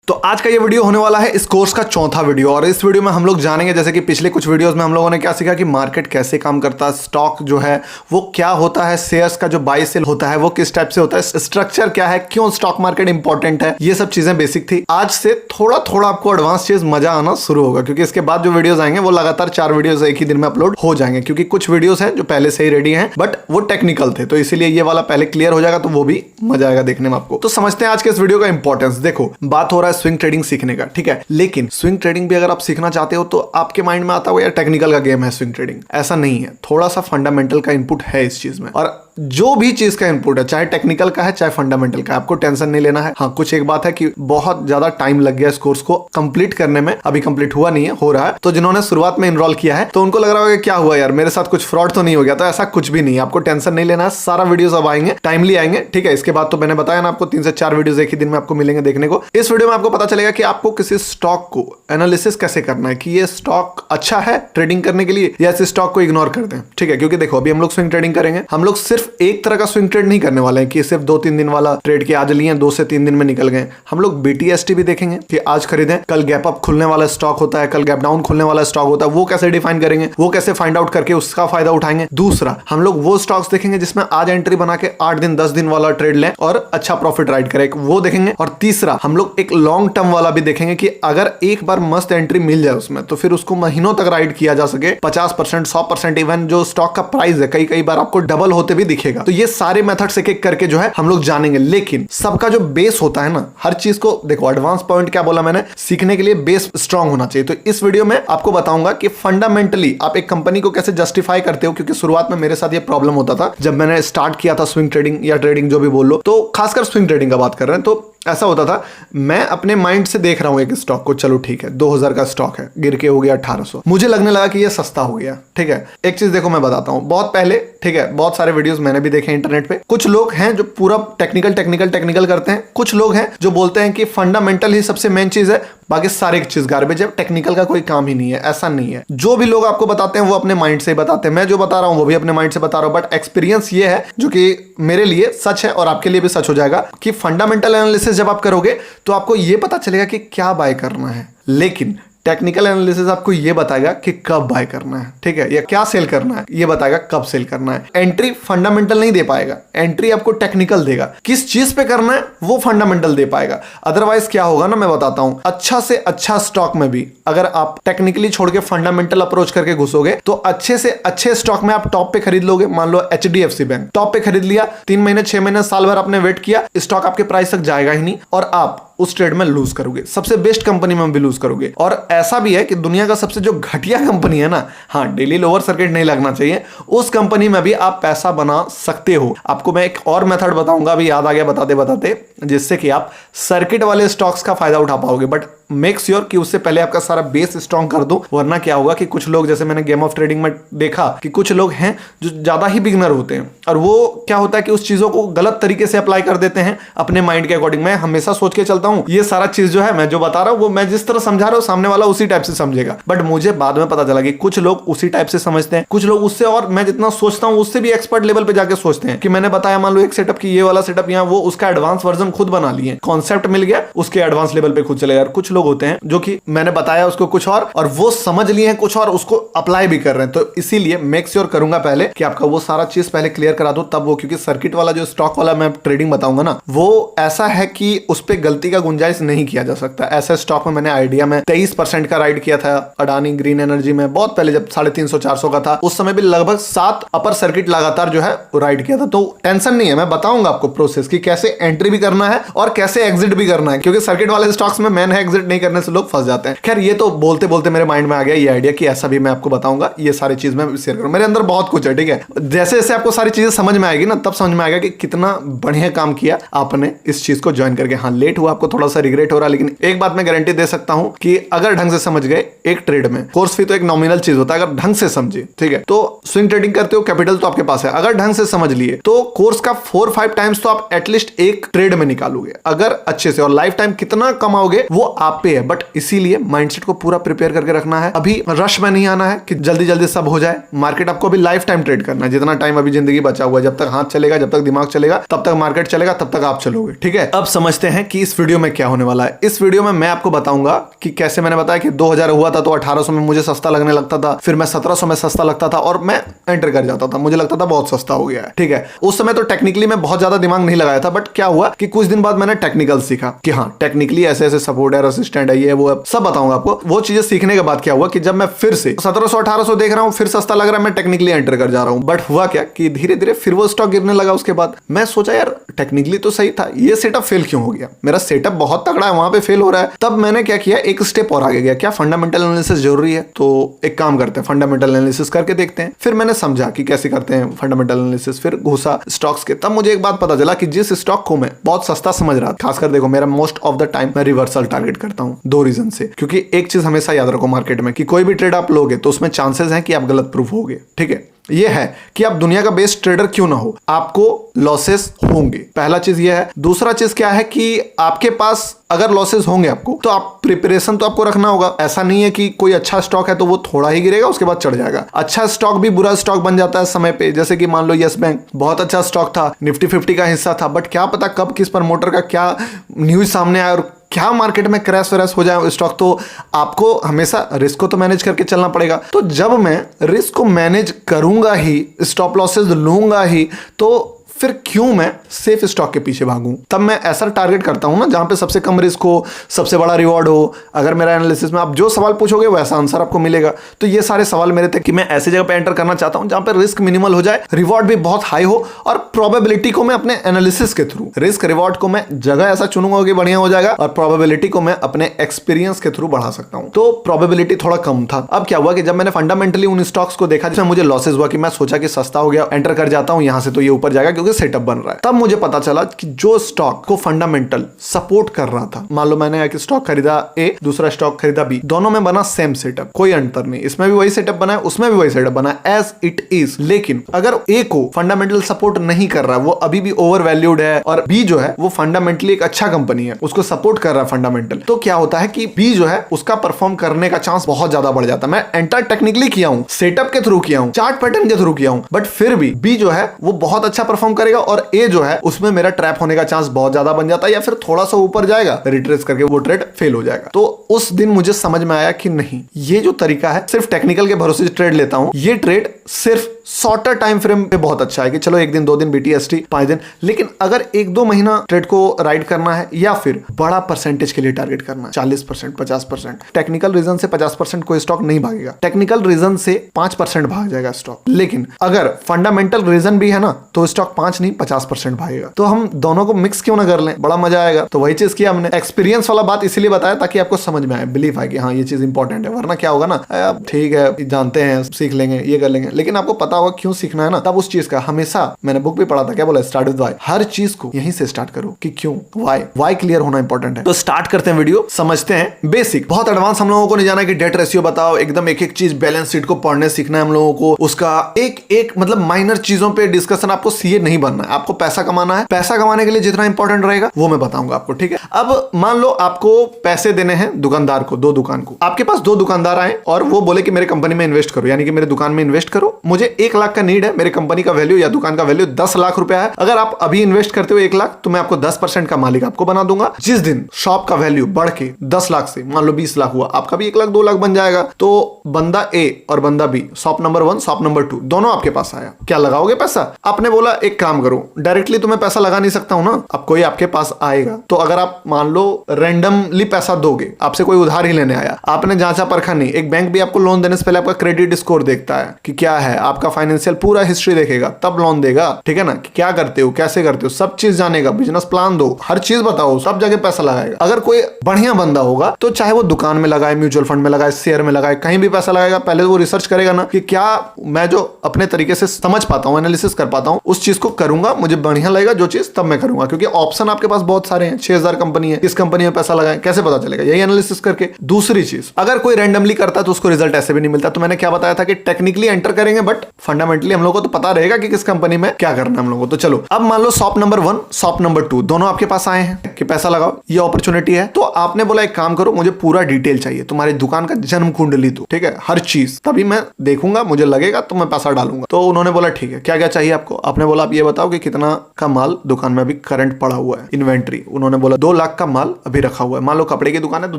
तो आज का ये वीडियो होने वाला है इस कोर्स का चौथा वीडियो और इस वीडियो में हम लोग जानेंगे जैसे कि पिछले कुछ वीडियोस में हम लोगों ने क्या सीखा कि मार्केट कैसे काम करता है, स्टॉक जो है वो क्या होता है, शेयर्स का जो बाय सेल होता है वो किस टाइप से होता है, स्ट्रक्चर क्या है, क्यों स्टॉक मार्केट इंपॉर्टेंट है, ये सब चीजें बेसिक थी। आज से थोड़ा थोड़ा आपको एडवांस चीज मजा आना शुरू होगा क्योंकि इसके बाद जो वीडियोस आएंगे वो लगातार 4 वीडियोस एक ही दिन में अपलोड हो जाएंगे क्योंकि कुछ वीडियोस हैं जो पहले से ही रेडी हैं बट वो टेक्निकल थे, तो इसीलिए ये वाला पहले क्लियर हो जाएगा तो वो भी मजा आएगा देखने में आपको। तो समझते हैं आज के इस वीडियो का इंपॉर्टेंस। देखो, बात हो रहा है स्विंग ट्रेडिंग सीखने का, ठीक है, लेकिन स्विंग ट्रेडिंग भी अगर आप सीखना चाहते हो तो आपके माइंड में आता होगा यार टेक्निकल का गेम है स्विंग ट्रेडिंग। ऐसा नहीं है, थोड़ा सा फंडामेंटल का इनपुट है इस चीज में, और जो भी चीज का इनपुट है चाहे टेक्निकल का है चाहे फंडामेंटल का है, आपको टेंशन नहीं लेना है। हाँ, कुछ एक बात है कि बहुत ज्यादा टाइम लग गया इस कोर्स को कंप्लीट करने में, अभी कंप्लीट हुआ नहीं है, हो रहा है। तो जिन्होंने शुरुआत में इनरोल किया है तो उनको लग रहा होगा क्या हुआ यार मेरे साथ कुछ फ्रॉड तो नहीं हो गया, तो ऐसा कुछ भी नहीं, आपको टेंशन नहीं लेना है। सारा वीडियोस अब आएंगे, टाइमली आएंगे, ठीक है। इसके बाद तो मैंने बताया ना आपको 3 से 4 वीडियोस एक ही दिन में आपको मिलेंगे देखने को। इस वीडियो में आपको पता चलेगा कि आपको किसी स्टॉक को एनालिसिस कैसे करना है कि ये स्टॉक अच्छा है ट्रेडिंग करने के लिए या इस स्टॉक को इग्नोर कर दें, ठीक है। क्योंकि देखो, अभी हम लोग स्विंग ट्रेडिंग करेंगे, हम लोग सिर्फ एक तरह का स्विंग ट्रेड नहीं करने वाले हैं कि सिर्फ 2-3 दिन वाला ट्रेड के आज लिए 2 से 3 दिन में निकल गए। हम लोग BTST भी देखेंगे कि आज खरीदें, कल गैप अप खुलने वाला स्टॉक होता है, कल गैप डाउन खुलने वाला स्टॉक होता है, वो कैसे डिफाइन करेंगे, वो कैसे फाइंड आउट करके उसका फायदा उठाएंगे। दूसरा, हम लोग वो स्टॉक्स देखेंगे जिसमें आज एंट्री बना के 8 दिन 10 दिन वाला ट्रेड लें और अच्छा प्रॉफिट राइड करें, वो देखेंगे। और तीसरा, हम लोग एक लॉन्ग टर्म वाला भी देखेंगे कि अगर एक बार मस्त एंट्री मिल जाए उसमें तो फिर उसको महीनों तक राइड किया जा सके, 50% 100%, इवन जो स्टॉक का प्राइस है कई बार आपको डबल होते भी दिखेगा। तो ये सारे मेथड्स एक एक करके जो है हम लोग जानेंगे, लेकिन सबका जो बेस होता है ना, हर चीज को देखो, एडवांस पॉइंट क्या बोला मैंने, सीखने के लिए बेस स्ट्रांग होना चाहिए। तो इस वीडियो में आपको बताऊंगा कि फंडामेंटली आप एक कंपनी को कैसे जस्टिफाई करते हो, क्योंकि शुरुआत में मेरे साथ ये प्रॉब्लम होता था जब मैंने स्टार्ट किया था स्विंग ट्रेडिंग या ट्रेडिंग जो भी बोल लो, तो खासकर स्विंग ट्रेडिंग का बात कर रहे हैं। तो ऐसा होता था, मैं अपने माइंड से देख रहा हूं एक स्टॉक को, चलो ठीक है 2000 का स्टॉक है, गिर के हो गया 1800, मुझे लगने लगा कि ये सस्ता हो गया, ठीक है। एक चीज देखो, मैं बताता हूं, बहुत पहले, ठीक है, बहुत सारे वीडियोस मैंने भी देखे इंटरनेट पे। कुछ लोग हैं जो पूरा टेक्निकल करते हैं, कुछ लोग हैं जो बोलते हैं कि फंडामेंटल ही सबसे मेन चीज है, बाकी सारे चीज गार्बेज है, टेक्निकल का कोई काम ही नहीं है। ऐसा नहीं है, जो भी लोग आपको बताते हैं वो अपने माइंड से ही बताते हैं, मैं जो बता रहा हूं वो भी अपने माइंड से बता रहा हूं, बट एक्सपीरियंस ये है जो कि मेरे लिए सच है और आपके लिए भी सच हो जाएगा कि फंडामेंटल एनालिसिस जब आप करोगे तो आपको ये पता चलेगा कि क्या बाय करना है, लेकिन टेक्निकल एनालिसिस आपको ये बताएगा कि कब बाय करना है, ठीक है, या क्या सेल करना है, ये बताएगा कब सेल करना है। एंट्री फंडामेंटल नहीं दे पाएगा, एंट्री आपको टेक्निकल देगा, किस चीज पे करना है वो फंडामेंटल दे पाएगा। अदरवाइज क्या होगा ना, मैं बताता हूं, अच्छा से अच्छा स्टॉक में भी अगर आप टेक्निकली छोड़ के फंडामेंटल अप्रोच करके घुसोगे तो अच्छे से अच्छे स्टॉक में आप टॉप पे खरीद लोगे। मान लो HDFC बैंक टॉप पे खरीद लिया, 3 महीने 6 महीने साल भर आपने वेट किया, स्टॉक आपके प्राइस तक जाएगा ही नहीं और आप उस ट्रेड में लूज करोगे, सबसे बेस्ट कंपनी में भी लूज करोगे। और ऐसा भी है कि दुनिया का सबसे जो घटिया कंपनी है ना, हाँ, डेली लोअर सर्किट नहीं लगना चाहिए, उस कंपनी में भी आप पैसा बना सकते हो। आपको मैं एक और मेथड बताऊंगा, अभी याद आ गया बताते बताते, जिससे कि आप सर्किट वाले स्टॉक्स का फायदा उठा पाओगे, बट मेक श्योर कि उससे पहले आपका सारा बेस स्ट्रॉन्ग कर दो, वरना क्या होगा कि कुछ लोग, जैसे मैंने गेम ऑफ ट्रेडिंग में देखा कि कुछ लोग हैं जो ज्यादा ही बिगनर होते हैं और वो क्या होता है कि उस चीजों को गलत तरीके से अप्लाई कर देते हैं अपने माइंड के अकॉर्डिंग। मैं हमेशा सोच के चलता हूं ये सारा चीज जो है मैं जो बता रहा हूं वो मैं जिस तरह समझा रहा हूं सामने वाला उसी टाइप से समझेगा, बट मुझे बाद में पता चला कि कुछ लोग उसी टाइप से समझते हैं, कुछ लोग उससे, और मैं जितना सोचता हूं उससे भी एक्सपर्ट लेवल पे जाके सोचते हैं कि मैंने बताया मान लो एक सेटअप की ये वाला सेटअप, यहाँ वो उसका एडवांस वर्जन खुद बना लिए, कॉन्सेप्ट मिल गया, उसके एडवांस लेवल पे खुद चले गए। कुछ लोग होते हैं जो कि मैंने बताया उसको कुछ और वो समझ लिए हैं कुछ और, उसको अप्लाई भी कर रहे हैं। तो इसीलिए मेक श्योर करूंगा पहले कि आपका वो सारा चीज पहले क्लियर करा दो तब वो, क्योंकि सर्किट वाला जो स्टॉक वाला मैं ट्रेडिंग बताऊंगा ना, वो ऐसा है कि उस पर गलती का गुंजाइश नहीं किया जा सकता। ऐसे स्टॉक में मैंने आइडिया में 23% का राइड किया था, अडानी ग्रीन एनर्जी में बहुत पहले जब 350-400 का था, उस समय भी लगभग 7 अपर सर्किट लगातार जो है राइड किया था। तो टेंशन नहीं है, मैं बताऊंगा आपको प्रोसेस कि कैसे एंट्री भी करना है और कैसे एग्जिट भी करना है, क्योंकि सर्किट वाले स्टॉक्स में मैन है एग्जिट नहीं करने से लोग फंस जाते हैं। खैर, ये तो बोलते बोलते मेरे माइंड में आ गया ये आइडिया कि ऐसा भी मैं आपको बताऊंगा, ये सारी चीज मैं शेयर करूं, मेरे अंदर बहुत कुछ है, ठीक है। जैसे जैसे आपको सारी चीजें समझ में आएगी ना, तब समझ में आएगा कि कितना बढ़िया काम किया आपने इस चीज को ज्वाइन करके। हाँ, लेट हुआ, आपको थोड़ा सा रिग्रेट हो रहा है, लेकिन एक बात मैं गारंटी दे सकता हूं कि अगर ढंग से समझ गए एक ट्रेड में, कोर्स फी तो एक नॉमिनल चीज होता है, अगर ढंग से समझे, ठीक है, तो स्विंग ट्रेडिंग करते हो, कैपिटल तो आपके पास है, अगर ढंग से समझ लिए तो कोर्स का 4-5 टाइम्स तो आप एटलीस्ट एक ट्रेड में निकालोगे अगर अच्छे से, और लाइफ टाइम कितना कमाओगे वो आप आप पे है, बट इसीलिए माइंडसेट को पूरा प्रिपेयर करके रखना है। अभी रश में नहीं आना है कि जल्दी जल्दी सब हो जाए। मार्केट आपको अभी लाइफ टाइम ट्रेड करना है, जितना टाइम अभी जिंदगी बचा हुआ है, जब तक हाथ चलेगा, जब तक दिमाग चलेगा, तब तक मार्केट चलेगा, तब तक आप चलोगे। ठीक है, अब समझते हैं कि इस वीडियो में क्या होने वाला है। इस वीडियो में मैं आपको बताऊंगा कि कैसे, मैंने बताया कि 2000 हुआ था तो 1800 में मुझे सस्ता लगने लगता था, फिर मैं 1700 में सस्ता लगता था और मैं एंटर कर जाता था, मुझे लगता था बहुत सस्ता हो गया है। ठीक है, उस समय तो टेक्निकली मैं बहुत ज्यादा दिमाग नहीं लगाया था, बट क्या हुआ कि कुछ दिन बाद मैंने टेक्निकल सीखा कि हाँ, टेक्निकली ऐसे ऐसे सपोर्ट है, असिस्टेंट है, ये वो है, सब बताऊंगा आपको। वो चीजें सीखने के बाद क्या हुआ कि जब मैं फिर से 1700 1800 देख रहा हूं, फिर सस्ता लग रहा है, मैं टेक्निकली एंटर कर जा रहा हूं। बट हुआ क्या कि धीरे धीरे फिर वो स्टॉक गिरने लगा। उसके बाद मैं सोचा यार टेक्निकली तो सही था, ये सेटअप फेल क्यों हो गया, मेरा सेटअप बहुत तगड़ा है, वहां पे फेल हो रहा है। तब मैंने क्या किया, एक स्टेप और आगे गया, क्या फंडामेंटल एनालिसिस जरूरी है, तो एक काम करते हैं, फंडामेंटल एनालिसिस करके देखते हैं। फिर मैंने समझा कि कैसे करते हैं फंडामेंटल एनालिसिस, फिर घुसा स्टॉक्स के। तब मुझे एक बात पता चला कि जिस स्टॉक को मैं बहुत सस्ता समझ रहा था, खासकर देखो मेरा मोस्ट ऑफ द टाइम मैं रिवर्सल टारगेट करता हूं, दो रीजन से। क्योंकि एक चीज हमेशा याद रखो मार्केट में कि कोई भी ट्रेड आप लोगे तो उसमें चांसेस हैं कि आप गलत प्रूफ होगे। ठीक है, ये है कि आप दुनिया का बेस्ट ट्रेडर क्यों ना हो, आपको लॉसेस होंगे। पहला चीज ये है। दूसरा चीज क्या है कि आपके पास अगर लॉसेस होंगे आपको, तो आप प्रिपरेशन तो आपको रखना होगा। ऐसा नहीं है कि कोई अच्छा स्टॉक है तो वो थोड़ा ही गिरेगा उसके बाद चढ़ जाएगा। अच्छा स्टॉक भी बुरा स्टॉक बन जाता है समय पे। जैसे कि मान लो यस बैंक बहुत अच्छा स्टॉक था, निफ्टी 50 का हिस्सा था, बट क्या पता कब किस प्रमोटर का क्या न्यूज सामने आया और क्या मार्केट में क्रैश वैश हो जाए स्टॉक। तो आपको हमेशा रिस्क को तो मैनेज करके चलना पड़ेगा। तो जब मैं रिस्क को मैनेज करूंगा ही, स्टॉप लॉसेस लूंगा ही, तो फिर क्यों मैं सेफ स्टॉक के पीछे भागूं। तब मैं ऐसा टारगेट करता हूं ना जहां पे सबसे कम रिस्क हो, सबसे बड़ा रिवॉर्ड हो। अगर मेरा एनालिसिस में आप जो सवाल पूछोगे वैसा आंसर आपको मिलेगा। तो ये सारे सवाल मेरे थे कि मैं ऐसी जगह पे एंटर करना चाहता हूं जहां पे रिस्क मिनिमल हो जाए, रिवॉर्ड भी बहुत हाई हो, और प्रोबेबिलिटी को मैं अपने एनालिसिस के थ्रू, रिस्क रिवॉर्ड को मैं जगह ऐसा चुनूंगा कि बढ़िया हो जाएगा, और प्रोबेबिलिटी को मैं अपने एक्सपीरियंस के थ्रू बढ़ा सकता हूं। तो प्रोबेबिलिटी थोड़ा कम था। अब क्या हुआ कि जब मैंने फंडामेंटली उन स्टॉक्स को देखा जिसमें मुझे लॉसेस हुआ, कि मैं सोचा कि सस्ता हो गया, एंटर कर जाता हूं यहां से तो ये ऊपर जाएगा क्योंकि सेटअप बन रहा है। तब मुझे पता चला कि जो स्टॉक को फंडामेंटल सपोर्ट कर रहा था, मान लो मैंने एक स्टॉक खरीदा ए, दूसरा स्टॉक खरीदा बी, दोनों में बना सेम सेटअप, कोई अंतर नहीं। इसमें भी वही सेटअप बना है, उसमें भी वही सेटअप बना है, एज इट इज। लेकिन अगर ए को फंडामेंटल सपोर्ट नहीं कर रहा है, वो अभी भी ओवर वैल्यूड है, और बी जो है वो फंडामेंटली एक अच्छा कंपनी है, उसको सपोर्ट कर रहा है फंडामेंटल, तो क्या होता है कि बी जो है उसका परफॉर्म करने का चांस बहुत ज्यादा बढ़ जाता है। मैं एंटर टेक्निकली किया हूं, सेटअप के थ्रू किया हूं, चार्ट पैटर्न के थ्रू किया हूं, बट फिर भी बी जो है वो बहुत अच्छा परफॉर्म करेगा, और ए जो है उसमें मेरा ट्रैप होने का चांस बहुत ज्यादा बन जाता है, या फिर थोड़ा सा ऊपर जाएगा, रिट्रेस करके वो ट्रेड फेल हो जाएगा। तो उस दिन मुझे समझ में आया कि नहीं, ये जो तरीका है सिर्फ टेक्निकल के भरोसे से ट्रेड लेता हूं, ये ट्रेड सिर्फ शॉर्टर टाइम फ्रेम पे बहुत अच्छा है कि चलो एक दिन, दो दिन, BTST 5 दिन। लेकिन अगर 1-2 महीना ट्रेड को राइड करना है, या फिर बड़ा परसेंटेज के लिए टारगेट करना है, 40%, 50%, टेक्निकल रीजन से 50% कोई स्टॉक नहीं भागेगा, टेक्निकल रीजन से 5% भाग जाएगा स्टॉक। लेकिन अगर फंडामेंटल रीजन भी है ना, तो स्टॉक 5 नहीं 50% भागेगा। तो हम दोनों को मिक्स क्यों ना कर लें, बड़ा मजा आएगा। तो वही चीज किया हमने। एक्सपीरियंस वाला बात इसीलिए बताया ताकि आपको समझ में आए, बिलीव आए कि हाँ ये चीज इंपॉर्टेंट है। वरना क्या होगा ना, ठीक है जानते हैं, सीख लेंगे, ये कर लेंगे, लेकिन आपको पता होगा क्यों सीखना है ना। तब उस चीज का हमेशा, मैंने बुक भी पढ़ा था, क्या बोला, स्टार्ट विद व्हाई। हर चीज को यहीं से स्टार्ट करो कि क्यों, व्हाई क्लियर होना इंपॉर्टेंट है। तो स्टार्ट करते हैं वीडियो, समझते हैं बेसिक। बहुत एडवांस हम लोगों को नहीं जाना कि डेट रेशियो बताओ, एकदम एक एक चीज, बैलेंस शीट को पढ़ने सीखना है हम लोगों को, उसका एक एक मतलब माइनर चीजों पे डिस्कशन। आपको सीए नहीं बनना है, आपको पैसा कमाना है। पैसा कमाने के लिए जितना इंपॉर्टेंट रहेगा वो मैं बताऊंगा आपको, ठीक है। अब मान लो आपको पैसे देने हैं दुकानदार को, 2 दुकान को। आपके पास 2 दुकानदार आए और वो बोले कि मेरे कंपनी में इन्वेस्ट करो, यानी कि मेरे दुकान में इन्वेस्ट करो, मुझे 1 लाख का नीड है, मेरे कंपनी का वैल्यू या दुकान का वैल्यू 10 लाख रुपया है। अगर आप अभी इन्वेस्ट करते हो 1 लाख, तो मैं आपको 10% का मालिक आपको बना दूंगा। जिस दिन शॉप का वैल्यू बढ़ के 10 लाख से मान लो 20 लाख हुआ, आपका भी 1 लाख 2 लाख बन जाएगा। तो बंदा ए और बंदा B, shop number 1 shop number 2, दोनों आपके पास आया, क्या लगाओगे पैसा? आपने बोला एक काम करो, डायरेक्टली तुम्हें पैसा लगा नहीं सकता हूं ना, अब कोई आपके पास आएगा, तो अगर आप मान लो रैंडमली पैसा दोगे, आपसे कोई उधार ही लेने आया, आपने जांचा परखा नहीं। एक बैंक भी आपको लोन देने से पहले आपका क्रेडिट स्कोर देखता है कि क्या है, आपका फाइनेंशियल पूरा हिस्ट्री देखेगा, तब लोन देगा, ठीक है ना। कि क्या करते हो, कैसे करते हो, सब चीज जानेगा, बिजनेस प्लान दो, हर चीज बताओ, सब जगह पैसा लगाएगा। अगर कोई बढ़िया बंदा होगा तो चाहे वो दुकान में लगाए, म्यूचुअल फंड में लगाए, शेयर में लगाए, कहीं भी पैसा लगाएगा, पहले वो रिसर्च करेगा ना कि क्या मैं जो अपने तरीके से समझ पाता हूं, एनालिसिस कर पाता हूं, उस चीज को करूंगा, मुझे बढ़िया लगेगा जो चीज, तब मैं करूंगा। क्योंकि ऑप्शन आपके पास बहुत सारे हैं, 6000 कंपनी है, किस कंपनी में पैसा लगाएं, कैसे पता चलेगा? यही एनालिसिस करके। दूसरी चीज, अगर कोई रैंडमली करता है तो उसको रिजल्ट ऐसे भी नहीं मिलता। तो मैंने क्या बताया था कि टेक्निकली एंटर करेंगे बट फंडामेंटली हम लोग को तो पता रहेगा कि किस कंपनी में क्या करना है हम लोग को। तो चलो, अब मान लो शॉप नंबर 1 शॉप नंबर 2 दोनों आपके पास आए हैं कि पैसा लगाओ, ये अपॉर्चुनिटी है। तो आपने बोला एक काम करो, मुझे पूरा डिटेल चाहिए, तुम्हारी दुकान का जन्म कुंडली दो, ठीक है, हर चीज, तभी मैं देखूंगा, मुझे लगेगा तो मैं पैसा डालूंगा। तो उन्होंने बोला ठीक है, क्या क्या चाहिए आपको? आपने बोला आप ये बताओ कि कितना का माल दुकान में अभी करंट पड़ा हुआ है, इन्वेंट्री। उन्होंने बोला 2 लाख का माल अभी रखा हुआ है। मान लो कपड़े की दुकान है तो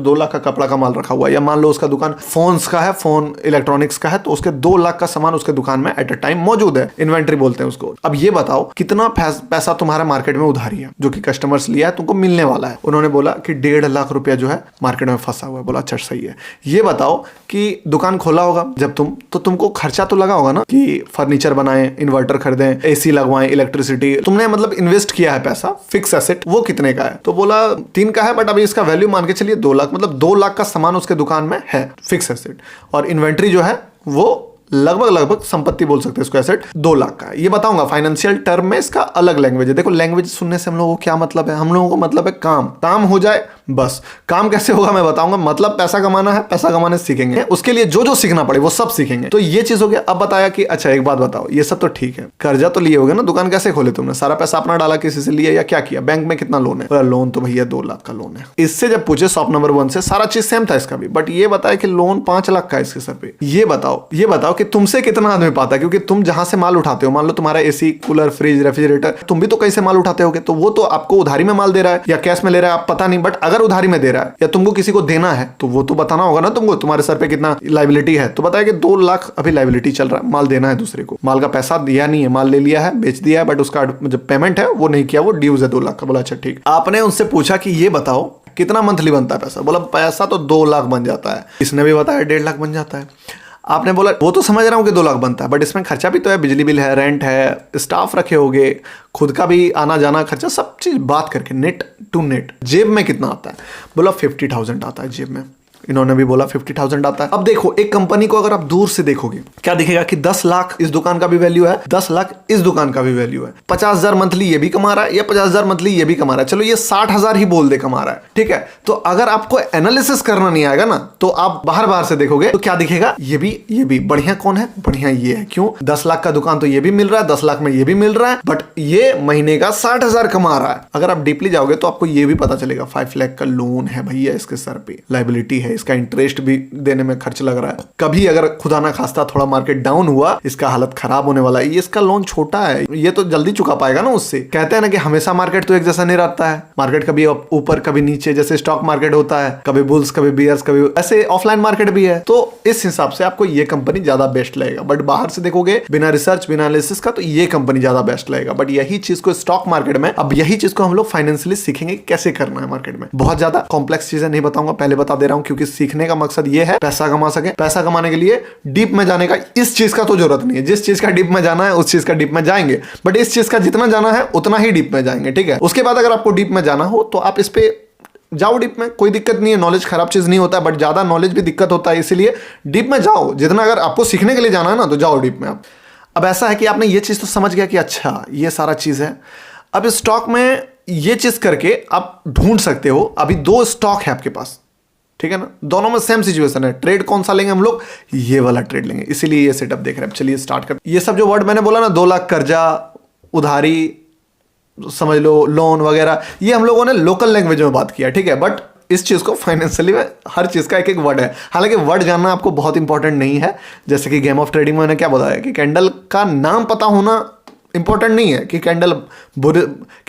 2 लाख का कपड़ा का माल रखा हुआ है, या मान लो उसका दुकान फोन्स का है, फोन इलेक्ट्रॉनिक्स का है, तो उसके 2 लाख का सामान उसके दुकान में एट अ टाइम मौजूद है, इन्वेंट्री बोलते हैं उसको। अब ये बताओ कितना पैसा तुम्हारा मार्केट में उधारी है जो कि कस्टमर्स लिया है, तुमको मिलने वाला है। उन्होंने बोला कि 1.5 लाख रुपया जो है मार्केट में फंसा हुआ है। बोला अच्छा सही है। ये बताओ कि दुकान खोला होगा जब तुमको खर्चा तो लगा होगा ना, कि फर्नीचर बनाए, इन्वर्टर खरीदें, एसी लगवाएं, इलेक्ट्रिसिटी, तुमने मतलब इन्वेस्ट किया है पैसा, फिक्स एसेट, वो कितने का है? तो बोला 3 का है, बट अभी इसका वैल्यू मान के चलिए 2 लाख, मतलब 2 लाख का सामान उसके दुकान में है, फिक्स एसेट, और इन्वेंट्री जो है वो लगभग संपत्ति बोल सकते हैं इसको, एसेट 2 लाख का है। ये बताऊंगा फाइनेंशियल टर्म में, इसका अलग लैंग्वेज है। देखो लैंग्वेज सुनने से हम लोगों को क्या मतलब है? हम लोगों को मतलब है काम हो जाए बस। काम कैसे होगा मैं बताऊंगा। मतलब पैसा कमाना है, पैसा कमाने सीखेंगे, उसके लिए जो जो सीखना पड़े वो सब सीखेंगे। तो ये चीज हो गया। अब बताया कि अच्छा एक बात बताओ, ये सब तो ठीक है, कर्जा तो लिए होगे ना, दुकान कैसे खोले तुमने? सारा पैसा अपना डाला, किसी से लिया या क्या किया? बैंक में कितना लोन है? लोन तो भैया 2 लाख का लोन है। इससे जब पूछे शॉप नंबर 1 से, सारा चीज सेम था इसका भी, बट ये बताया कि लोन 5 लाख का है इसके सर पे। ये बताओ कि तुमसे कितना आदमी पाता है, क्योंकि तुम जहां से माल उठाते हो, मान लो तुम्हारा एसी, कूलर, फ्रिज, रेफ्रिजरेटर, तुम भी तो कहीं से माल उठाते होगे, तो वो तो आपको उधारी में माल दे रहा है या कैश में ले रहा है, आप पता नहीं, बट अगर उधारी में दे रहा है या तुमको किसी को देना है तो वो तो बताना होगा ना तुमको, तुम्हारे सर पे कितना लायबिलिटी है। तो बताया कि 2 लाख अभी लायबिलिटी चल रहा है, माल देना है दूसरे को, माल का पैसा दिया नहीं है, माल ले लिया है, बेच दिया है, बट उसका जो पेमेंट है वो नहीं किया, वो ड्यूज है 2 लाख का। बोला अच्छा ठीक। आपने उनसे पूछा कि ये बताओ कितना मंथली बनता है पैसा? बोला पैसा तो 2 लाख बन जाता है। इसने भी बताया 1.5 लाख बन जाता है। आपने बोला वो तो समझ रहा हूँ कि 2 लाख बनता है, बट इसमें खर्चा भी तो है, बिजली बिल है, रेंट है, स्टाफ रखे होगे, खुद का भी आना जाना खर्चा, सब चीज बात करके नेट टू नेट जेब में कितना आता है? बोला 50,000 आता है जेब में। इन्होंने भी बोला 50,000 आता है। अब देखो एक कंपनी को अगर आप दूर से देखोगे क्या दिखेगा कि 10 लाख इस दुकान का भी वैल्यू है, 10 लाख इस दुकान का भी वैल्यू है, 50,000 मंथली ये भी कमा रहा है या 50,000 मंथली ये भी कमा रहा है, चलो ये 60,000 ही बोल दे कमा रहा है, ठीक है। तो अगर आपको एनालिसिस करना नहीं आएगा ना, तो आप बाहर से देखोगे तो क्या दिखेगा? ये भी बढ़िया कौन है? बढ़िया ये है। क्यों? 10 लाख का दुकान तो ये भी मिल रहा है, 10 लाख में ये भी मिल रहा है, बट ये महीने का 60,000 कमा रहा है। अगर आप डीपली जाओगे तो आपको ये भी पता चलेगा 5 लाख का लोन है भैया इसके सर पे, लायबिलिटी है, इसका इंटरेस्ट भी देने में खर्च लग रहा है, कभी अगर खुदा ना खास्ता थोड़ा मार्केट डाउन हुआ, इसका हालत खराब होने वाला है, ये इसका लोन छोटा है, ये तो जल्दी चुका पाएगा ना उससे। कहते हैं ना कि हमेशा मार्केट तो एक जैसा नहीं रहता है, मार्केट कभी ऊपर कभी नीचे, जैसे स्टॉक मार्केट होता है, कभी बुल्स कभी बियर्स, कभी ऐसे ऑफलाइन मार्केट भी है। तो इस हिसाब से आपको ये कंपनी ज्यादा बेस्ट लगेगा, बट बाहर से देखोगे बिना रिसर्च बिना एनालिसिस का तो ये कंपनी ज्यादा बेस्ट लगेगा। बट यही चीज को स्टॉक मार्केट में, अब यही चीज को हम लोग फाइनेंशियली सीखेंगे कैसे करना है मार्केट में। बहुत ज्यादा कॉम्प्लेक्स चीजें नहीं बताऊंगा, पहले बता दे रहा हूं, क्योंकि सीखने का मकसद ये है पैसा कमा सके। पैसा कमाने के लिए डीप में जाने का इस चीज का तो जरूरत नहीं है, जिस चीज का डीप में जाना है उस चीज का डीप में जाएंगे, बट इस चीज का जितना जाना है उतना ही डीप में जाएंगे, ठीक है। उसके बाद अगर आपको डीप में जाना हो तो आप इस पे जाओ डीप में, कोई दिक्कत नहीं है, नॉलेज खराब चीज नहीं होता, बट ज्यादा नॉलेज भी दिक्कत होता है, इसीलिए डीप में जाओ। जितना अगर आपको सीखने के लिए जाना है ना तो जाओ डीप में आप। अब ऐसा है कि आपने ये चीज तो समझ गया कि अच्छा ये सारा चीज है। अब इस स्टॉक में ये चीज करके आप ढूंढ सकते हो, अभी 2 स्टॉक है आपके पास, ठीक है ना, दोनों में सेम सिचुएशन है। ट्रेड कौन सा लेंगे हम लोग? ये वाला ट्रेड लेंगे, इसीलिए ये सेटअप देख रहे हैं। चलिए स्टार्ट कर। ये सब जो वर्ड मैंने बोला ना, 2 लाख कर्जा, उधारी, समझ लो लोन वगैरह, ये हम लोगों ने लोकल लैंग्वेज में बात किया, ठीक है। बट इस चीज को फाइनेंशियली में हर चीज का एक एक वर्ड है, हालांकि वर्ड जानना आपको बहुत इंपॉर्टेंट नहीं है। जैसे कि गेम ऑफ ट्रेडिंग में मैंने क्या बताया कि कैंडल का नाम पता होना इंपॉर्टेंट नहीं है, कि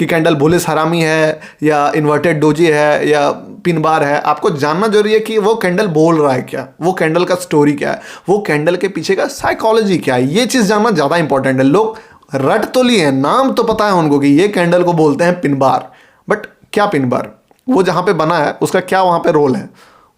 कैंडल बुलिश हरामी है या इन्वर्टेड डोजी है या पिन बार है। आपको जानना जरूरी है कि वो कैंडल बोल रहा है क्या, वो कैंडल का स्टोरी क्या है, वो कैंडल के पीछे का साइकोलॉजी क्या है, ये चीज जानना ज्यादा इंपॉर्टेंट है। लोग रट तो लिए हैं, नाम तो पता है उनको कि ये कैंडल को बोलते हैं पिन बार, बट क्या पिन बार, वो जहां पे बना है उसका क्या वहां पे रोल है,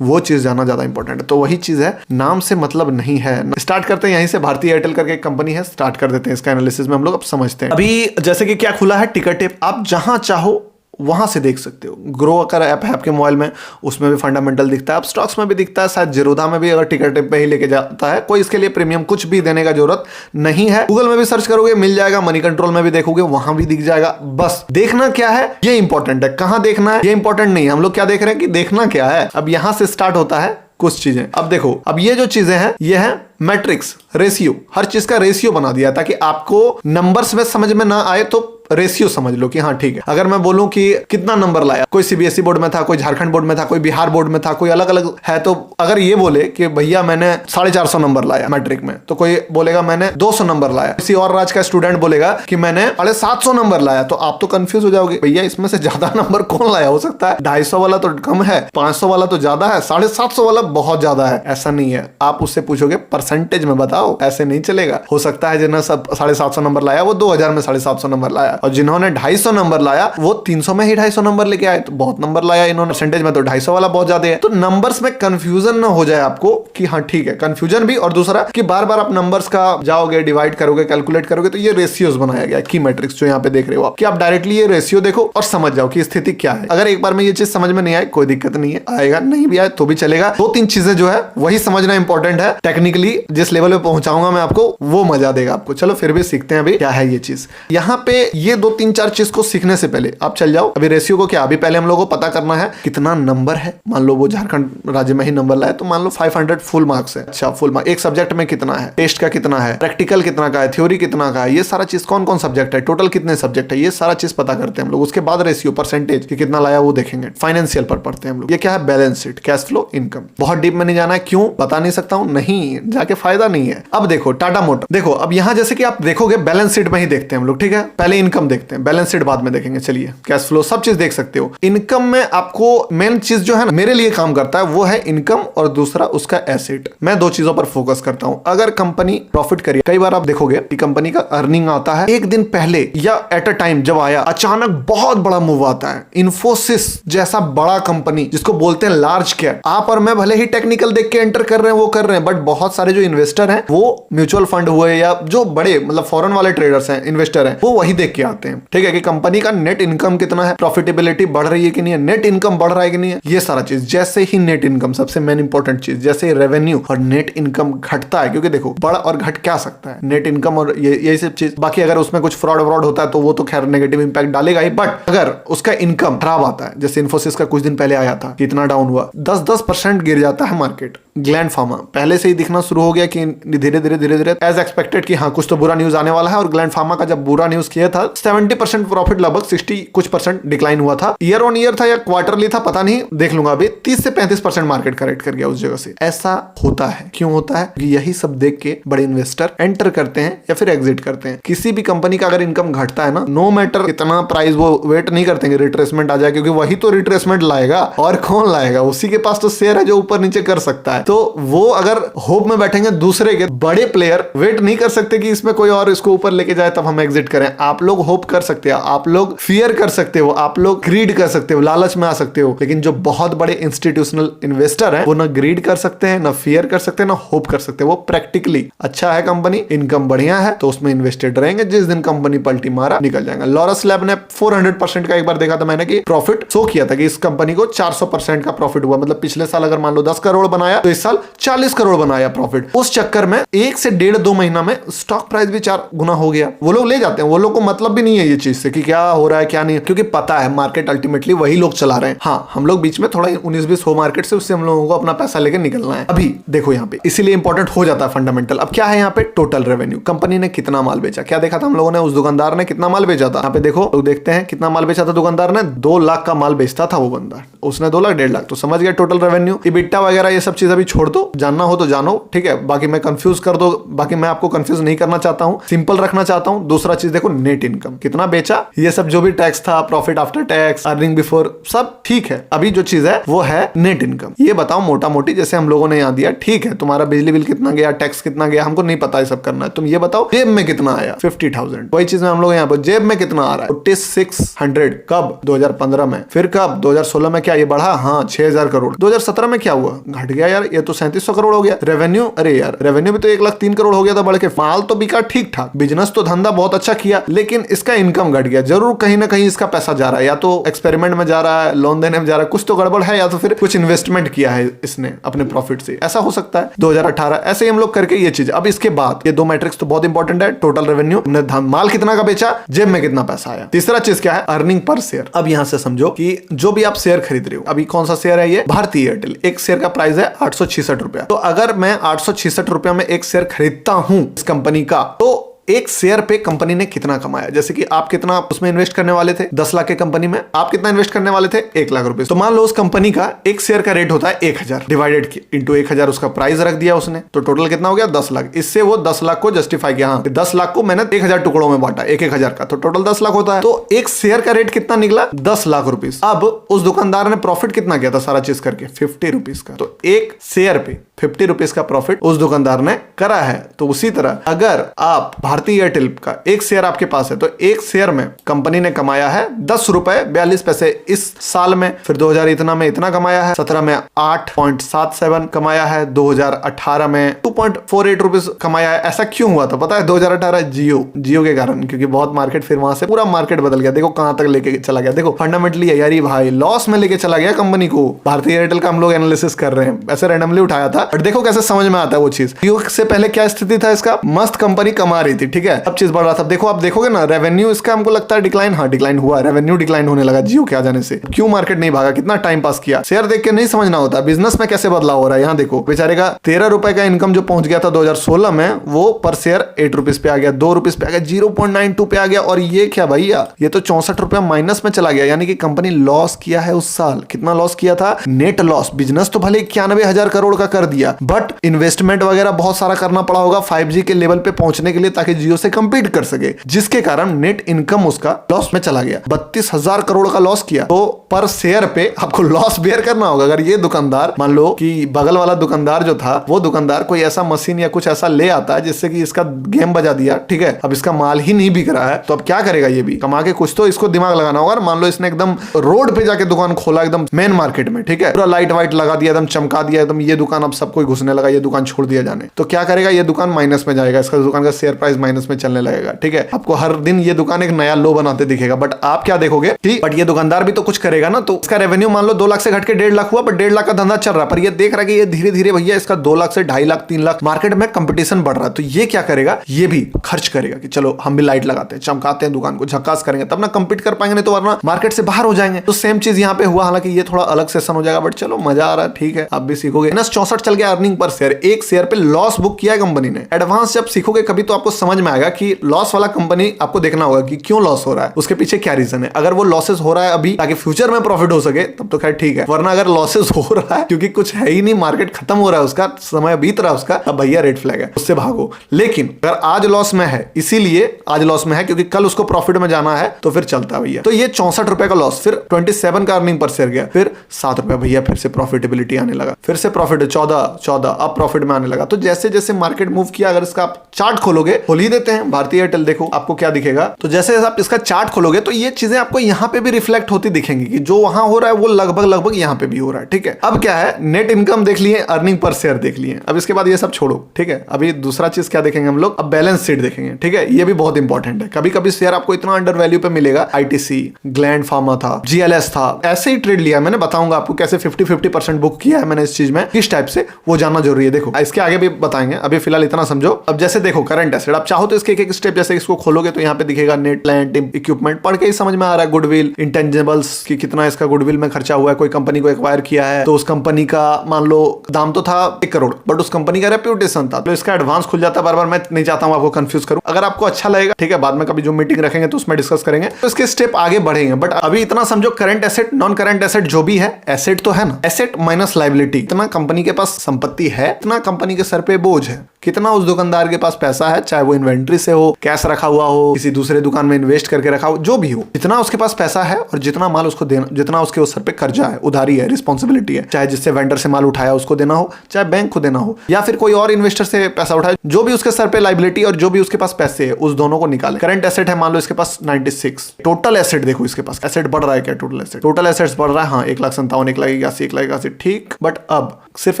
वो चीज जानना ज्यादा इंपॉर्टेंट है। तो वही चीज है, नाम से मतलब नहीं है। स्टार्ट करते हैं यहीं से। भारतीय एयरटेल करके एक कंपनी है, स्टार्ट कर देते हैं इसका एनालिसिस में हम लोग अब समझते हैं। अभी जैसे कि क्या खुला है, टिकर टेप, आप जहां चाहो वहां से देख सकते हो। ग्रो कर ऐप है आपके मोबाइल में, उसमें भी फंडामेंटल दिखता है, अब स्टॉक्स में भी दिखता है, शायद जीरोधा में भी अगर टिकर टेप पे ही लेके जाता है, कोई इसके लिए प्रीमियम कुछ भी देने का जरूरत नहीं है। गूगल में भी सर्च करोगे मिल जाएगा, मनी कंट्रोल में भी देखोगे वहां भी दिख जाएगा। बस देखना क्या है ये इंपॉर्टेंट है, कहां देखना है ये इंपॉर्टेंट नहीं है। हम लोग क्या देख रहे हैं कि देखना क्या है। अब यहां से स्टार्ट होता है कुछ चीजें। अब देखो, अब ये जो चीजें हैं ये है मैट्रिक्स, रेशियो, हर चीज का रेशियो बना दिया ताकि आपको नंबर्स में समझ में ना आए तो रेशियो समझ लो कि हाँ ठीक है। अगर मैं बोलूं कि कितना नंबर लाया, कोई सीबीएसई बोर्ड में था, कोई झारखंड बोर्ड में था, कोई बिहार बोर्ड में था, कोई अलग अलग है, तो अगर ये बोले कि भैया मैंने 450 नंबर लाया मैट्रिक में, तो कोई बोलेगा मैंने 200 नंबर लाया, किसी और राज्य का स्टूडेंट बोलेगा कि मैंने 750 नंबर लाया, तो आप तो कंफ्यूज हो जाओगे, भैया इसमें से ज्यादा नंबर कौन लाया? हो सकता है 250 वाला तो कम है, 500 वाला तो ज्यादा है, 750 वाला बहुत ज्यादा है। ऐसा नहीं है, आप उससे पूछोगे परसेंटेज में बताओ, ऐसे नहीं चलेगा। हो सकता है जिन्होंने सब 750 नंबर लाया वो 2000 में 750 नंबर लाया, और जिन्होंने 250 नंबर लाया वो 300 में ही 250 नंबर लेके आए, तो बहुत नंबर लाया इन्होंने। परसेंटेज में तो 250 वाला बहुत ज्यादा है। तो नंबर्स में कंफ्यूजन ना हो जाए आपको कि हाँ ठीक है, कंफ्यूजन भी, और दूसरा कि बार बार आप नंबर्स का जाओगे, डिवाइड करोगे, कैलकुलेट करोगे, तो ये रेशियोज बनाया गया की मैट्रिक्स जो यहाँ पे देख रहे हो आप, कि आप डायरेक्टली ये रेशियो देखो और समझ जाओ कि स्थिति क्या है। अगर एक बार में ये चीज समझ में नहीं आए कोई दिक्कत नहीं है, आएगा नहीं भी आए तो भी चलेगा। 2-3 चीजें जो है वही समझना इंपॉर्टेंट है। टेक्निकली जिस लेवल पे पहुंचाऊंगा मैं आपको वो मजा देगा आपको। चलो फिर भी सीखते हैं अभी क्या है ये चीज। यहाँ पे ये 2-3-4 चीज को सीखने से पहले आप चल जाओ अभी रेशियो को क्या, अभी पहले हम लोगों को पता करना है कितना नंबर है। मान लो वो झारखंड राज्य में ही नंबर लाए, तो मान लो 500 फुल मार्क्स है। अच्छा, फुल मार्क्स एक सब्जेक्ट में कितना है, टेस्ट का कितना है, प्रैक्टिकल कितना का है, थ्योरी कितना का है, ये सारा चीज कौन कौन सब्जेक्ट है, टोटल कितने सब्जेक्ट है, ये सारा चीज पता करते हैं हम लोग। उसके बाद रेशियो, परसेंटेज कि कितना लाया वो देखेंगे। फाइनेंशियल पर पढ़ते हैं हम लोग। ये क्या है, balance sheet, cash flow, income. बहुत डीप में नहीं जाना है, क्यों बता नहीं सकता हूं, नहीं जाके फायदा नहीं है। अब देखो टाटा मोटर, देखो अब यहां जैसे कि आप देखोगे बैलेंस शीट में ही देखते हैं हम लोग, ठीक है। पहले इनकम देखते हैं, बैलेंस शीट बाद में देखेंगे। चलिए, कैश फ्लो सब चीज देख सकते हो। इनकम में आपको मेन चीज जो है ना मेरे लिए काम करता है वो है इनकम, और दूसरा उसका एसेट। मैं 2 चीजों पर फोकस करता हूं। अगर कंपनी प्रॉफिट करी, कई बार आप देखोगे कि कंपनी का अर्निंग आता है एक दिन पहले या एट अ टाइम, जब आया अचानक बहुत बड़ा मूव आता है। इन्फोसिस जैसा बड़ा कंपनी जिसको बोलते हैं लार्ज कैप, आप और मैं भले ही टेक्निकल देख के एंटर कर रहे हैं वो कर रहे हैं, बट बहुत सारे जो इन्वेस्टर हैं वो म्यूचुअल फंड हुए या जो बड़े मतलब फॉरेन वाले ट्रेडर्स हैं, इन्वेस्टर हैं, वो वही देख के आते हैं, ठीक है, कि कंपनी का नेट इनकम कितना है, प्रॉफिटेबिलिटी बढ़ रही है कि नहीं है, नेट इनकम बढ़ रहा है कि नहीं है, ये सारा चीज। जैसे ही नेट इनकम, सबसे मेन इंपॉर्टेंट चीज, जैसे रेवेन्यू और नेट इनकम घटता है, क्योंकि देखो बढ़ और घट क्या सकता है, नेट इनकम और यही सब चीज। बाकी अगर उसमें कुछ फ्रॉड होता है तो वो तो खैर नेगेटिव इंपैक्ट डालेगा ही, बट अगर उसका इनकम खराब आता है, जैसे इन्फोसिस का कुछ दिन पहले आया था, कितना डाउन हुआ, 10% गिर जाता है मार्केट। ग्लैंड फार्मा पहले से ही दिखना शुरू हो गया कि धीरे धीरे एज एक्सपेक्टेड कि हाँ कुछ तो बुरा न्यूज आने वाला है, और ग्लैंड फार्मा का जब बुरा न्यूज किया था 70% प्रॉफिट, लगभग 60 कुछ परसेंट डिक्लाइन हुआ था। ईयर ऑन ईयर था या क्वार्टरली था पता नहीं, देख लूंगा अभी। 30 से 35% मार्केट करेक्ट कर गया उस जगह से। ऐसा होता है, क्यों होता है? क्योंकि यही सब देख के बड़े इन्वेस्टर एंटर करते हैं या फिर एग्जिट करते हैं। किसी भी कंपनी का अगर इनकम घटता है ना, नो मैटर कितना प्राइस, वो वेट नहीं करते हैं रिट्रेसमेंट आ जाए, क्योंकि वही तो रिट्रेसमेंट लाएगा, और कौन लाएगा? उसी के पास तो शेयर है जो ऊपर नीचे कर सकता है। तो वो अगर होप में बैठेंगे दूसरे के, बड़े प्लेयर वेट नहीं कर सकते कि इसमें कोई और इसको ऊपर लेके जाए तब हम एग्जिट करें। आप लोग होप कर सकते हो, आप लोग फियर कर सकते हो, आप लोग ग्रीड कर सकते हो, लालच में आ सकते हो, लेकिन जो बहुत बड़े इंस्टीट्यूशनल इन्वेस्टर हैं वो ना ग्रीड कर सकते हैं, ना फियर कर सकते हैं, ना होप कर सकते हैं। वो प्रैक्टिकली अच्छा है कंपनी, इनकम बढ़िया है तो उसमें इन्वेस्टेड रहेंगे। जिस दिन कंपनी पलटी मारा निकल जाएगा। लॉरस लैब ने 400% का एक बार देखा था मैंने कि प्रॉफिट शो किया था कि इस कंपनी को 400% का प्रॉफिट हुआ। मतलब पिछले साल अगर मान लो 10 करोड़ बनाया तो इस साल 40 करोड़ बनाया प्रॉफिट। उस चक्कर में 1 से 1.5-2 महीना में स्टॉक प्राइस भी 4 गुना हो गया। वो लोग ले जाते हैं, वो लोग को मतलब भी नहीं है ये चीज से कि क्या हो रहा है क्या नहीं, क्योंकि पता है मार्केट अल्टीमेटली वही लोग चला रहे हैं। हाँ, हम लोग बीच में थोड़ा 19-20 हो मार्केट से, उससे हम लोगों को अपना पैसा लेकर निकलना है। अभी देखो यहाँ पे इसीलिए इंपॉर्टेंट हो जाता है फंडामेंटल। अब क्या है यहाँ पे, टोटल रेवेन्यू, कंपनी ने कितना माल बेचा। क्या देखा था हम लोगों ने, उस दुकानदार ने कितना माल बेचा था। यहाँ पे देखो लोग देखते हैं कितना माल बेचा था दुकानदार ने। 2 लाख का माल बेचता था वो बंदा, उसने 2 लाख 1.5 लाख, तो समझ गया टोटल रेवेन्यू। इबिट्टा वगैरह ये सब चीज अभी छोड़ दो, जानना हो तो जानो, ठीक है। बाकी मैं कंफ्यूज कर दो, बाकी मैं आपको कंफ्यूज नहीं करना चाहता हूं, सिंपल रखना चाहता हूं। दूसरा चीज देखो, नेट इनकम कितना बेचा, ये सब जो भी टैक्स था, profit after tax, earning before, सब ठीक है। अभी जो चीज है वो है नेट इनकम। ये बताओ मोटा मोटी, जैसे हम लोगों ने यहाँ दिया, ठीक है, तुम्हारा बिजली बिल कितना गया, टैक्स कितना गया, हमको नहीं पता, ये सब करना है। तुम ये बताओ जेब में कितना आया, 50,000। वही चीज में हम लोग यहाँ पर जेब में कितना आ रहा है, 4600। कब, 2015 में। फिर कब, 2016 में क्या ये बढ़ा, हाँ 6000 करोड़। 2017 में क्या हुआ, घट गया यार, ये तो 3700 करोड़ हो गया। रेवेन्यू, अरे यार रेवेन्यू भी तो 1,03 करोड़ हो गया था बढ़ के। माल तो बिका ठीक ठाक, बिजनेस तो धंधा बहुत अच्छा किया, लेकिन इसका इनकम घट गया। जरूर कहीं ना कहीं इसका पैसा जा रहा है, या तो एक्सपेरिमेंट में जा रहा है, लोन देने में जा रहा है, कुछ तो गड़बड़ है, या तो फिर कुछ इन्वेस्टमेंट किया है इसने अपने प्रॉफिट से, ऐसा हो सकता है। 2018 ऐसे ही हम लोग करके ये चीज। अब इसके बाद ये 2 मैट्रिक्स तो बहुत इंपॉर्टेंट है, टोटल रेवेन्यू, हमने माल कितना का बेचा, जेब में कितना पैसा आया। तीसरा चीज क्या है, अर्निंग पर शेयर। अब यहां से समझो कि जो भी आप शेयर खरीद रहे हो, अभी कौन सा शेयर है ये, भारतीय एयरटेल, एक शेयर का प्राइस है 866 रुपया। तो अगर मैं 866 रुपया में एक शेयर खरीदता हूं इस कंपनी का, तो एक शेयर पे कंपनी ने कितना कमाया। जैसे कि आप कितना उसमें इन्वेस्ट करने वाले थे, 10 लाख के कंपनी में, आप कितना इन्वेस्ट करने वाले थे, 1 लाख रुपए। तो मान लो उस कंपनी का एक शेयर का रेट होता है 1000 डिवाइडेड इंटू 1000 उसका प्राइस रख दिया उसने, तो टोटल कितना हो गया 10 लाख। इससे वो 10 लाख को जस्टिफाई किया, हाँ 10 लाख को मैंने 1000 टुकड़ों में बांटा, एक 1000 का, तो टोटल 10 लाख होता है। तो एक शेयर का रेट कितना निकला 10 लाख रुपीज। अब उस दुकानदार ने प्रॉफिट कितना किया था सारा चीज करके 50 रुपीज का। तो एक शेयर पे 50 रुपीज का प्रॉफिट उस दुकानदार ने करा है। तो उसी तरह अगर आप भारतीय एयरटेल का एक शेयर आपके पास है, तो एक शेयर में कंपनी ने कमाया है 10 रुपए 42 पैसे इस साल में, फिर 2000 इतना में इतना कमाया है, 17 में 8.77 कमाया है, 2018 में 2.48 रुपीज कमाया है। ऐसा क्यों हुआ था पता है? 2018 जियो के कारण, क्योंकि बहुत मार्केट, फिर वहां से पूरा मार्केट बदल गया। देखो कहां तक लेके चला गया, देखो फंडामेंटली है यार भाई, लॉस में लेके चला गया कंपनी को। भारतीय एयरटेल का हम लोग एनालिसिस कर रहे हैं, ऐसे रैंडमली उठाया था, बट देखो कैसे समझ में आता है वो चीज। जियो से पहले क्या स्थिति था इसका, मस्त कंपनी कमा रही थी, ठीक है, सब चीज बढ़ रहा था। देखो आप देखोगे ना रेवेन्यू इसका, हमको लगता है डिक्लाइन, हाँ डिक्लाइन हुआ, रेवेन्यू डिक्लाइन होने लगा जियो के आ जाने से। क्यों मार्केट नहीं भागा, कितना टाइम पास किया। शेयर देख के नहीं समझना होता बिजनेस में कैसे बदलाव हो रहा है। यहाँ देखो बेचारे का 13 रुपए का इनकम जो पहुंच गया था 2016 में, वो पर शेयर 8 रुपीज पे आ गया, 2 रुपीज पे आ गया, 0.92 पे आ गया। और ये क्या भैया, ये तो 64 रुपया माइनस में चला गया। यानी कि कंपनी लॉस किया है उस साल। कितना लॉस किया था, नेट लॉस। बिजनेस तो भले 91,000 करोड़ का कर दिया, बट इन्वेस्टमेंट वगैरह बहुत सारा करना पड़ा होगा 5G के लेवल पे पहुंचने के लिए, ताकि जियो से कंपीट कर सके, जिसके कारण नेट इनकम उसका लॉस में चला गया। 32,000 करोड़ का लॉस किया। तो पर शेयर पे आपको लॉस बेयर करना होगा। अगर ये दुकानदार, मान लो कि बगल वाला दुकानदार जो था, वो दुकानदार कोई ऐसा मशीन या कुछ ऐसा ले आता है जिससे कि इसका गेम बजा दिया, ठीक है, अब इसका माल ही नहीं बिक रहा है, तो अब क्या करेगा ये भी कमा के, कुछ तो इसको दिमाग लगाना होगा। मान लो इसने एकदम रोड पे जाके दुकान खोला, एकदम मेन मार्केट में, ठीक है, पूरा लाइट वाइट लगा दिया, एकदम चमका दिया, एकदम ये दुकान अब सब कोई घुसने लगा, ये दुकान छोड़ दिया जाने, तो क्या करेगा, ये दुकान माइनस में जाएगा, इसका दुकान का शेयर प्राइस माइनस में चलने लगेगा, ठीक है। आपको हर दिन ये दुकान एक नया लो बनाते दिखेगा, बट आप क्या देखोगे कि बट ये दुकानदार भी तो कुछ करेगा ना। तो इसका रेवेन्यू मान लो 2 लाख से घट के 1.5 लाख हुआ, बट 1.5 लाख का धंधा चल रहा है, पर ये देख रहा है कि ये धीरे धीरे भैया इसका 2 लाख से 2.5 लाख 3 लाख मार्केट में कंपटीशन बढ़ रहा है। तो ये क्या करेगा, ये भी खर्च करेगा कि चलो हम भी लाइट लगाते हैं, चमकाते हैं दुकान को, झकास करेंगे, तब ना कंपीट कर पाएंगे, नहीं तो वरना मार्केट से बाहर हो जाएंगे। तो सेम चीज यहाँ पे हुआ, हालांकि ये थोड़ा अलग सेशन हो जाएगा, बट चलो मजा आ रहा है, ठीक है, आप भी सीखोगे। 64 चल गया अर्निंग पर शेयर, एक शेयर पे लॉस बुक किया है कंपनी ने। एडवांस जब सीखोगे कभी तो आपको समझ में आएगा कि लॉस वाला कंपनी आपको देखना होगा कि क्यों लॉस हो रहा है, उसके पीछे क्या रीजन है। अगर वो लॉसेस हो रहा है अभी ताकि फ्यूचर में प्रॉफिट हो सके, तब तो खैर ठीक है, वरना अगर लॉसेस हो रहा है क्योंकि कुछ है ही नहीं, मार्केट खत्म हो रहा है, उसका समय बीत रहा है उसका, अब भैया रेड फ्लैग है, उससे भागो। लेकिन अगर आज लॉस में है, इसीलिए आज लॉस में है क्योंकि कल उसको प्रॉफिट में जाना है, तो फिर चलता है भैया। तो ये 64 रुपए का लॉस, फिर 27 का अर्निंग पर शेयर गया, फिर 7 रुपए भैया, फिर से प्रॉफिटेबिलिटी आने लगा, फिर से प्रॉफिट 14 अब प्रॉफिट में आने लगा। तो जैसे जैसे मार्केट मूव किया, अगर इसका आप चार्ट खोलोगे, खोल ही देते हैं भारतीय एयरटेल, देखो आपको क्या दिखेगा। तो जैसे आप इसका चार्ट खोलोगे तो ये चीजें आपको यहाँ पे भी रिफ्लेक्ट होती दिखेंगी कि जो वहां हो रहा है वो लगभग यहाँ पे भी हो रहा है, ठीक है। अब क्या है, नेट इनकम देख लिए, अर्निंग पर शेयर देख लिए, अब इसके बाद ये सब छोड़ो, ठीक है। अभी दूसरा चीज क्या देखेंगे हम लोग, अब बैलेंस शीट देखेंगे, ठीक है। ये भी बहुत इंपॉर्टेंट है। कभी कभी शेयर आपको इतना अंडर वैल्यू पे मिलेगा, आईटीसी, ग्लैंड फार्मा था, जीएलएस था, ऐसे ही ट्रेड लिया मैंने, बताऊंगा आपको कैसे 50-50% बुक किया है मैंने इस चीज में, किस टाइप से, वो जानना जरूरी है। देखो इसके आगे भी बताएंगे, अभी फिलहाल इतना समझो। अब जैसे देखो करंट एसेट, आप चाहो तो इसके एक स्टेप, जैसे इसको खोलोगे तो यहाँ पे दिखेगा नेट प्लांट इक्विपमेंट, पढ़ के ही समझ में आ रहा है। गुडविल, इंटेंजिबल्स की कितना इसका गुडविल में खर्चा हुआ है, कोई कंपनी को एक्वायर किया है तो उस कंपनी का मान लो दाम तो था 1 करोड़, बट उस कंपनी का रेप्यूटेशन था, तो इसका एडवांस खुल जाता है। बार बार मैं नहीं चाहता हूं आपको कंफ्यूज करूं, अगर आपको अच्छा लगेगा ठीक है, बाद में कभी जो मीटिंग रखेंगे तो उसमें डिस्कस करेंगे, तो इसके स्टेप आगे बढ़ेंगे। बट अभी इतना समझो, current asset, non current asset जो भी है, एसेट तो है ना, एसेट माइनस लायबिलिटी, इतना कंपनी के पास संपत्ति है, इतना कंपनी के सर पे बोझ है, कितना उस दुकानदार के पास पैसा है, चाहे वो इन्वेंट्री से हो, कैश रखा हुआ हो, किसी दूसरे दुकान में इन्वेस्ट करके रखा हो, जो भी हो, जितना उसके पास पैसा है और जितना माल उसको देना, जितना उसके उस सर पे कर्जा है, उधारी है, रिस्पॉन्सिबिलिटी है, चाहे जिससे वेंडर से माल उठाया उसको देना हो, चाहे बैंक को देना हो, या फिर कोई और इन्वेस्टर से पैसा उठाए, जो भी उसके सर पे लायबिलिटी और जो भी उसके पास पैसे है, उस दोनों को निकाले। करंट एसेट है मान लो इसके पास 96, टोटल एसेट देखो इसके पास, एसेट बढ़ रहा है क्या, टोटल एसेट्स बढ़ रहा है, हाँ 1,57,000, 1,81,000, 1,81,000, ठीक। बट अब सिर्फ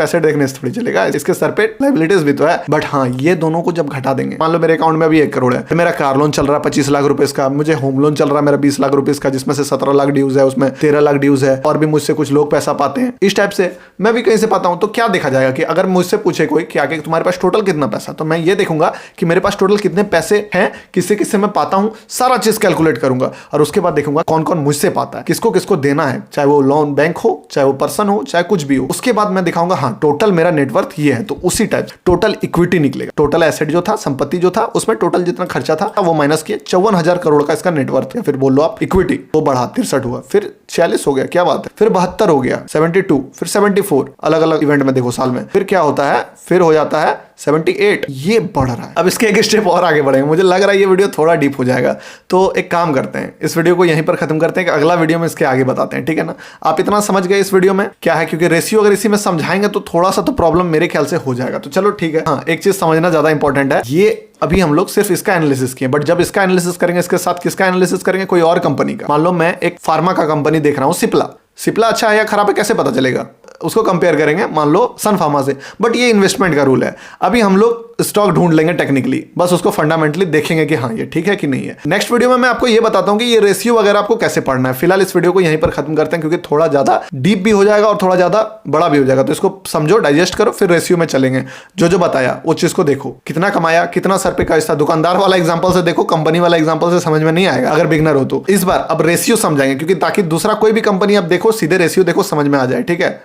एसेट देखने से थोड़ी चलेगा, इसके सर पे लायबिलिटीज भी तो है। बट हाँ, ये दोनों को जब घटा देंगे, मान लो मेरे अकाउंट में अभी 1 करोड़ है, मेरा कार लोन चल रहा है 25 लाख रुपए का, मुझे होम लोन चल रहा है मेरा 20 लाख रुपए का, जिसमें से 17 लाख ड्यूज है, उसमें 13 लाख ड्यूज है, और भी मुझसे कुछ लोग पैसा पाते हैं, इस टाइप से मैं भी कहीं से पाता हूं। तो क्या देखा जाएगा कि अगर मुझसे पूछे कोई कि आगे तुम्हारे पास टोटल कितना पैसा, तो मैं ये देखूंगा कि मेरे पास टोटल कितने पैसे हैं, किससे किससे मैं पाता हूं, सारा चीज कैलकुलेट करूंगा, और उसके बाद देखूंगा कौन कौन मुझसे पाता है, किसको किसको देना है, चाहे वो लोन बैंक हो, चाहे वो पर्सन हो, चाहे कुछ भी हो। उसके बाद मैं दिखाऊंगा चाहूंगा हाँ टोटल मेरा नेटवर्थ ये है, तो उसी टाइप टोटल इक्विटी निकलेगा। टोटल एसेट जो था, संपत्ति जो था, उसमें टोटल जितना खर्चा था वो माइनस किया, 54,000 करोड़ का इसका नेटवर्थ है। फिर बोल लो आप इक्विटी, वो बढ़ा 63 हुआ, फिर 46 हो गया, क्या बात है, फिर 72 हो गया, 72, फिर 74, अलग अलग इवेंट में देखो साल में, फिर क्या होता है, फिर हो जाता है 78, ये बढ़ रहा है। अब इसके एक स्टेप और आगे बढ़ेंगे, मुझे लग रहा है ये वीडियो थोड़ा डीप हो जाएगा, तो एक काम करते हैं, इस वीडियो को यहीं पर खत्म करते हैं कि अगला वीडियो में इसके आगे बताते हैं, ठीक है ना। आप इतना समझ गए इस वीडियो में क्या है, क्योंकि रेशियो अगर इसी में समझाएंगे तो थोड़ा सा तो प्रॉब्लम मेरे ख्याल से हो जाएगा, तो चलो ठीक है। हाँ, एक चीज समझना ज्यादा इंपॉर्टेंट है, ये अभी हम लोग सिर्फ इसका एनालिसिस किए, बट जब इसका एनालिसिस करेंगे इसके साथ किसका एनालिसिस करेंगे, कोई और कंपनी का। मान लो मैं एक फार्मा का कंपनी देख रहा हूं, सिप्ला अच्छा है या खराब है कैसे पता चलेगा, उसको कंपेयर करेंगे मान लो सन फार्मा से, बट ये इन्वेस्टमेंट का रूल है। अभी हम लोग स्टॉक ढूंढ लेंगे टेक्निकली, बस उसको फंडामेंटली देखेंगे कि हाँ ये ठीक है कि नहीं है। नेक्स्ट वीडियो में मैं आपको ये बताता हूँ कि ये रेशियो वगैरह आपको कैसे पढ़ना है। फिलहाल इस वीडियो को यहीं पर खत्म करते हैं, क्योंकि थोड़ा ज्यादा डीप भी हो जाएगा और थोड़ा ज्यादा बड़ा भी हो जाएगा, तो इसको समझो, डाइजेस्ट करो, फिर रेशियो में चलेंगे। जो बताया वो चीज को देखो, कितना कमाया, कितना सर पे का हिस्सा, दुकानदार वाला एग्जाम्पल से देखो, कंपनी वाला एग्जाम्पल से समझ में नहीं आएगा अगर बिगनर हो तो। इस बार अब रेशियो समझाएंगे, क्योंकि ताकि दूसरा कोई भी कंपनी आप देखो सीधे रेशियो देखो समझ में आ जाए, ठीक है।